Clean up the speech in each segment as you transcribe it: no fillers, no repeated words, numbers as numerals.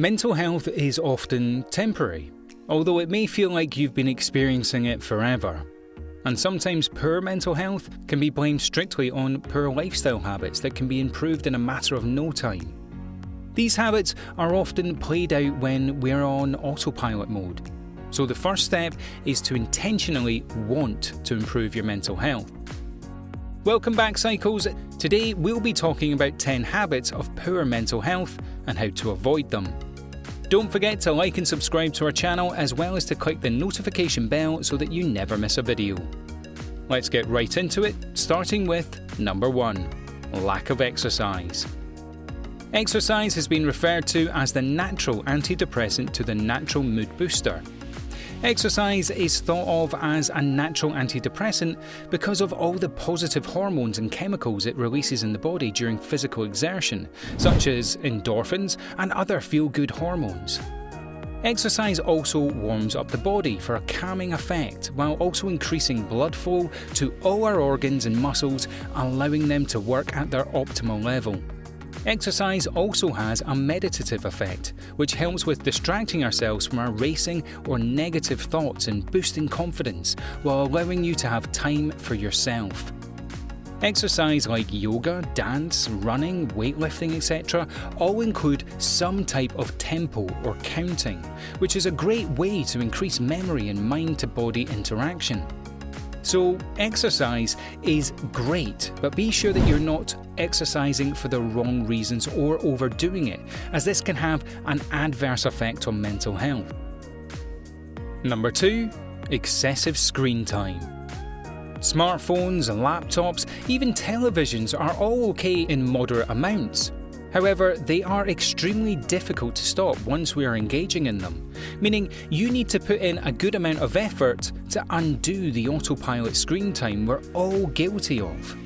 Mental health is often temporary, although it may feel like you've been experiencing it forever. And sometimes poor mental health can be blamed strictly on poor lifestyle habits that can be improved in a matter of no time. These habits are often played out when we're on autopilot mode. So the first step is to intentionally want to improve your mental health. Welcome back, Psychos. Today we'll be talking about 10 habits of poor mental health and how to avoid them. Don't forget to like and subscribe to our channel, as well as to click the notification bell so that you never miss a video. Let's get right into it, starting with number 1, lack of exercise. Exercise has been referred to as the natural antidepressant to the natural mood booster. Exercise is thought of as a natural antidepressant because of all the positive hormones and chemicals it releases in the body during physical exertion, such as endorphins and other feel-good hormones. Exercise also warms up the body for a calming effect, while also increasing blood flow to all our organs and muscles, allowing them to work at their optimal level. Exercise also has a meditative effect, which helps with distracting ourselves from our racing or negative thoughts and boosting confidence, while allowing you to have time for yourself. Exercise like yoga, dance, running, weightlifting, etc. all include some type of tempo or counting, which is a great way to increase memory and mind-to-body interaction. So exercise is great, but be sure that you're not exercising for the wrong reasons or overdoing it, as this can have an adverse effect on mental health. Number 2, excessive screen time. Smartphones, laptops, even televisions are all okay in moderate amounts. However, they are extremely difficult to stop once we are engaging in them, meaning you need to put in a good amount of effort to undo the autopilot screen time we're all guilty of.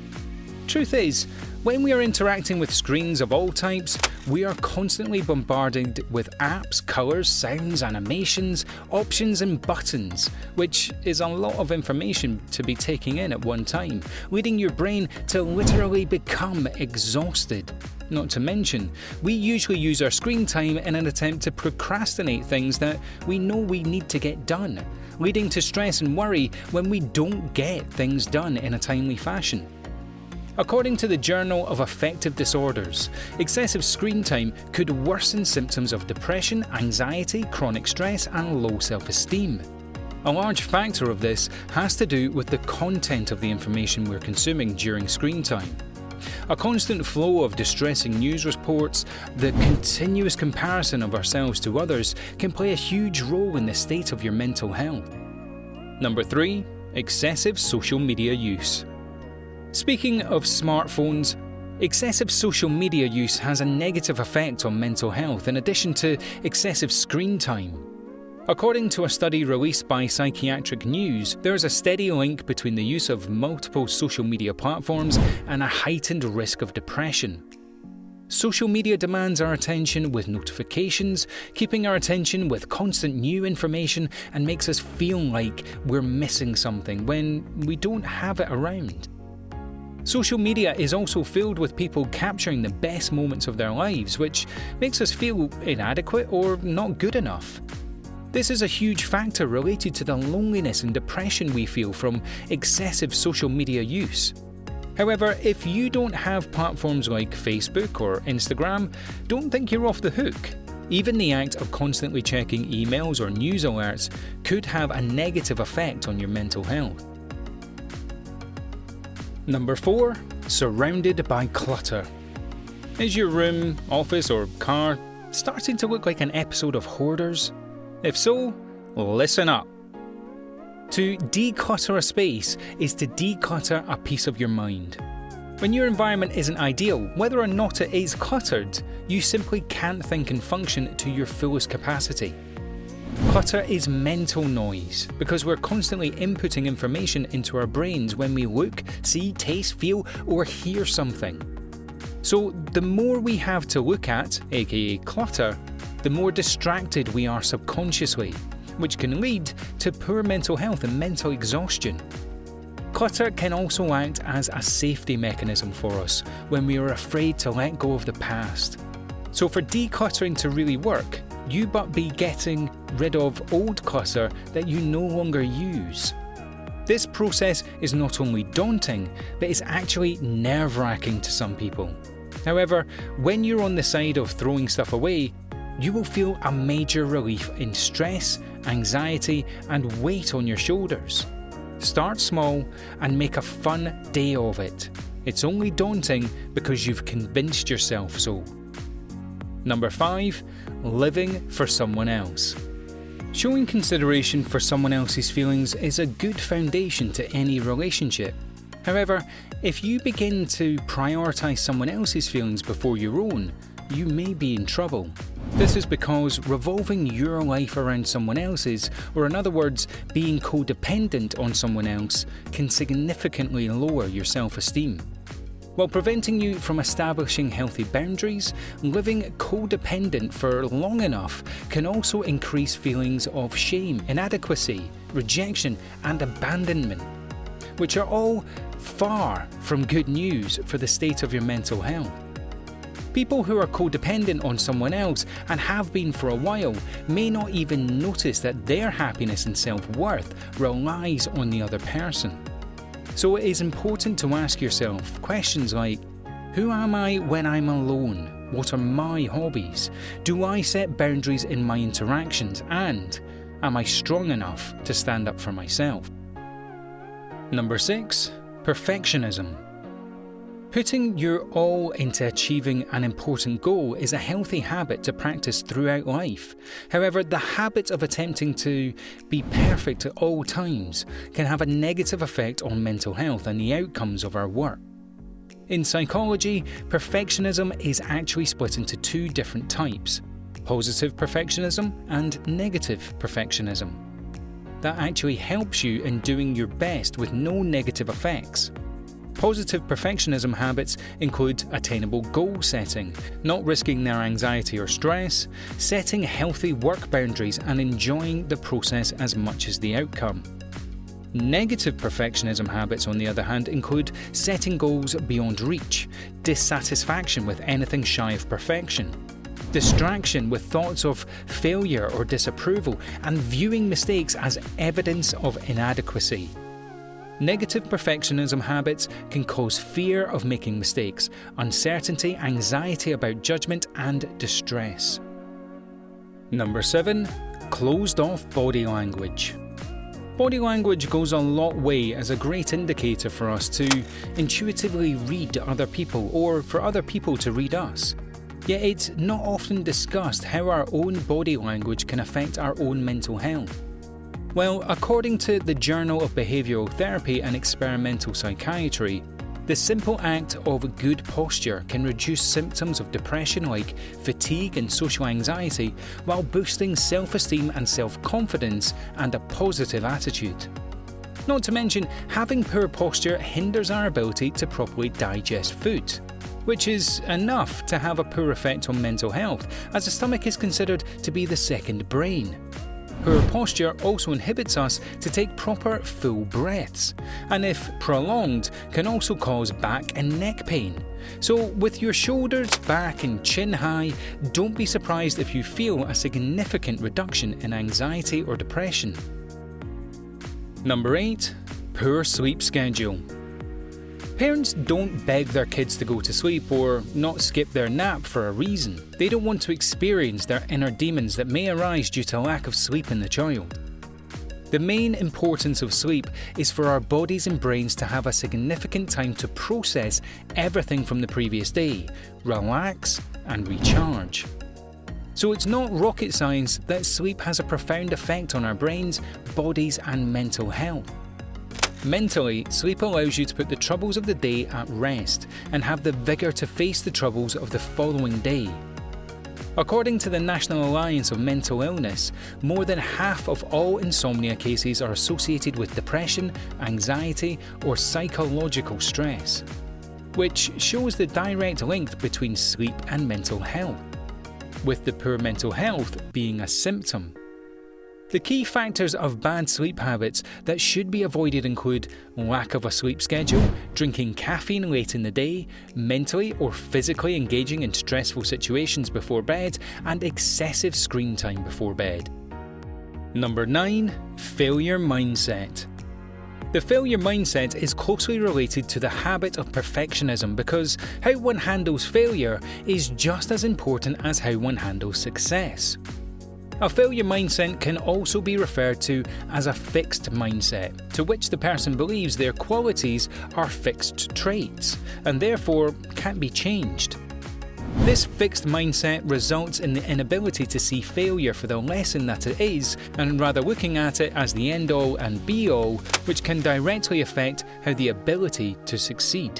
Truth is, when we are interacting with screens of all types, we are constantly bombarded with apps, colours, sounds, animations, options and buttons, which is a lot of information to be taking in at one time, leading your brain to literally become exhausted. Not to mention, we usually use our screen time in an attempt to procrastinate things that we know we need to get done, leading to stress and worry when we don't get things done in a timely fashion. According to the Journal of Affective Disorders, excessive screen time could worsen symptoms of depression, anxiety, chronic stress, and low self-esteem. A large factor of this has to do with the content of the information we're consuming during screen time. A constant flow of distressing news reports, the continuous comparison of ourselves to others can play a huge role in the state of your mental health. Number 3, excessive social media use. Speaking of smartphones, excessive social media use has a negative effect on mental health in addition to excessive screen time. According to a study released by Psychiatric News, there is a steady link between the use of multiple social media platforms and a heightened risk of depression. Social media demands our attention with notifications, keeping our attention with constant new information, and makes us feel like we're missing something when we don't have it around. Social media is also filled with people capturing the best moments of their lives, which makes us feel inadequate or not good enough. This is a huge factor related to the loneliness and depression we feel from excessive social media use. However, if you don't have platforms like Facebook or Instagram, don't think you're off the hook. Even the act of constantly checking emails or news alerts could have a negative effect on your mental health. Number 4, surrounded by clutter. Is your room, office or car starting to look like an episode of Hoarders? If so, listen up. To declutter a space is to declutter a piece of your mind. When your environment isn't ideal, whether or not it is cluttered, you simply can't think and function to your fullest capacity. Clutter is mental noise because we're constantly inputting information into our brains when we look, see, taste, feel, or hear something. So the more we have to look at, aka clutter, the more distracted we are subconsciously, which can lead to poor mental health and mental exhaustion. Clutter can also act as a safety mechanism for us when we are afraid to let go of the past. So for decluttering to really work, you but be getting rid of old clutter that you no longer use. This process is not only daunting, but it's actually nerve-wracking to some people. However, when you're on the side of throwing stuff away, you will feel a major relief in stress, anxiety, and weight on your shoulders. Start small and make a fun day of it. It's only daunting because you've convinced yourself so. Number 5. Living for someone else. Showing consideration for someone else's feelings is a good foundation to any relationship. However, if you begin to prioritise someone else's feelings before your own, you may be in trouble. This is because revolving your life around someone else's, or in other words, being codependent on someone else, can significantly lower your self-esteem. While preventing you from establishing healthy boundaries, living codependent for long enough can also increase feelings of shame, inadequacy, rejection, and abandonment, which are all far from good news for the state of your mental health. People who are codependent on someone else, and have been for a while, may not even notice that their happiness and self-worth relies on the other person. So it is important to ask yourself questions like, who am I when I'm alone? What are my hobbies? Do I set boundaries in my interactions? And am I strong enough to stand up for myself? Number 6. Perfectionism. Putting your all into achieving an important goal is a healthy habit to practice throughout life. However, the habit of attempting to be perfect at all times can have a negative effect on mental health and the outcomes of our work. In psychology, perfectionism is actually split into 2 different types: positive perfectionism and negative perfectionism. That actually helps you in doing your best with no negative effects. Positive perfectionism habits include attainable goal setting, not risking their anxiety or stress, setting healthy work boundaries, and enjoying the process as much as the outcome. Negative perfectionism habits, on the other hand, include setting goals beyond reach, dissatisfaction with anything shy of perfection, distraction with thoughts of failure or disapproval, and viewing mistakes as evidence of inadequacy. Negative perfectionism habits can cause fear of making mistakes, uncertainty, anxiety about judgment, and distress. Number 7. Closed-off body language. Body language goes a long way as a great indicator for us to intuitively read other people, or for other people to read us. Yet it's not often discussed how our own body language can affect our own mental health. Well, according to the Journal of Behavioral Therapy and Experimental Psychiatry, the simple act of good posture can reduce symptoms of depression like fatigue and social anxiety, while boosting self-esteem and self-confidence and a positive attitude. Not to mention, having poor posture hinders our ability to properly digest food, which is enough to have a poor effect on mental health, as the stomach is considered to be the second brain. Poor posture also inhibits us to take proper full breaths, and if prolonged, can also cause back and neck pain. So with your shoulders, back and chin high, don't be surprised if you feel a significant reduction in anxiety or depression. Number 8. Poor sleep schedule. Parents don't beg their kids to go to sleep or not skip their nap for a reason. They don't want to experience their inner demons that may arise due to lack of sleep in the child. The main importance of sleep is for our bodies and brains to have a significant time to process everything from the previous day, relax, and recharge. So it's not rocket science that sleep has a profound effect on our brains, bodies, and mental health. Mentally, sleep allows you to put the troubles of the day at rest and have the vigour to face the troubles of the following day. According to the National Alliance of Mental Illness, more than half of all insomnia cases are associated with depression, anxiety, or psychological stress, which shows the direct link between sleep and mental health, with the poor mental health being a symptom. The key factors of bad sleep habits that should be avoided include lack of a sleep schedule, drinking caffeine late in the day, mentally or physically engaging in stressful situations before bed, and excessive screen time before bed. Number 9. Failure mindset. The failure mindset is closely related to the habit of perfectionism because how one handles failure is just as important as how one handles success. A failure mindset can also be referred to as a fixed mindset, to which the person believes their qualities are fixed traits and therefore can't be changed. This fixed mindset results in the inability to see failure for the lesson that it is, and rather looking at it as the end-all and be-all, which can directly affect how the ability to succeed.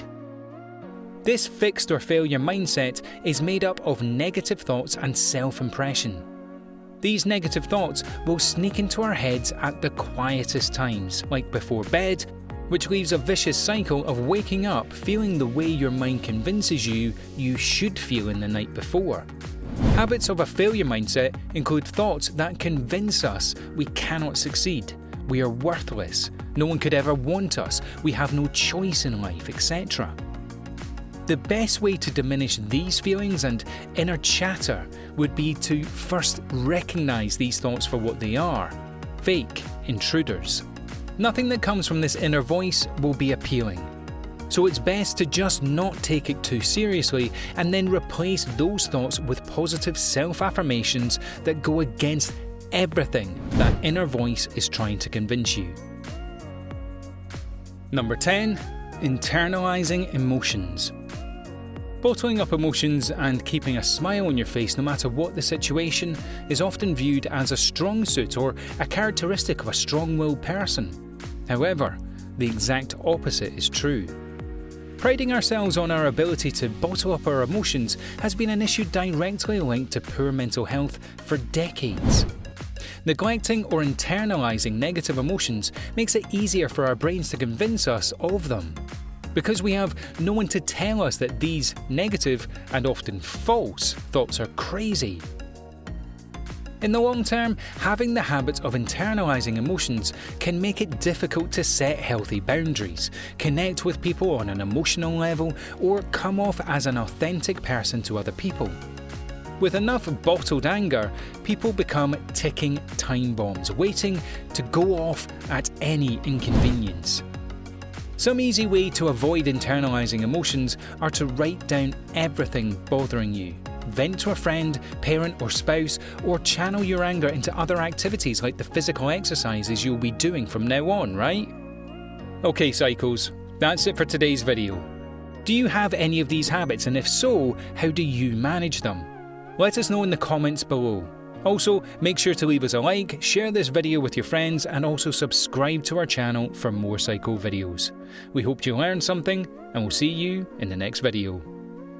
This fixed or failure mindset is made up of negative thoughts and self-impression. These negative thoughts will sneak into our heads at the quietest times, like before bed, which leaves a vicious cycle of waking up feeling the way your mind convinces you should feel in the night before. Habits of a failure mindset include thoughts that convince us we cannot succeed, we are worthless, no one could ever want us, we have no choice in life, etc. The best way to diminish these feelings and inner chatter would be to first recognize these thoughts for what they are: fake intruders. Nothing that comes from this inner voice will be appealing. So it's best to just not take it too seriously and then replace those thoughts with positive self-affirmations that go against everything that inner voice is trying to convince you. Number 10. Internalizing emotions. Bottling up emotions and keeping a smile on your face no matter what the situation is often viewed as a strong suit or a characteristic of a strong-willed person. However, the exact opposite is true. Priding ourselves on our ability to bottle up our emotions has been an issue directly linked to poor mental health for decades. Neglecting or internalizing negative emotions makes it easier for our brains to convince us of them, because we have no one to tell us that these negative and often false thoughts are crazy. In the long term, having the habit of internalizing emotions can make it difficult to set healthy boundaries, connect with people on an emotional level, or come off as an authentic person to other people. With enough bottled anger, people become ticking time bombs, waiting to go off at any inconvenience. Some easy way to avoid internalizing emotions are to write down everything bothering you, vent to a friend, parent or spouse, or channel your anger into other activities like the physical exercises you'll be doing from now on, right? Okay, Psychos, that's it for today's video. Do you have any of these habits, and if so, how do you manage them? Let us know in the comments below. Also, make sure to leave us a like, share this video with your friends, and also subscribe to our channel for more Psycho videos. We hope you learned something, and we'll see you in the next video.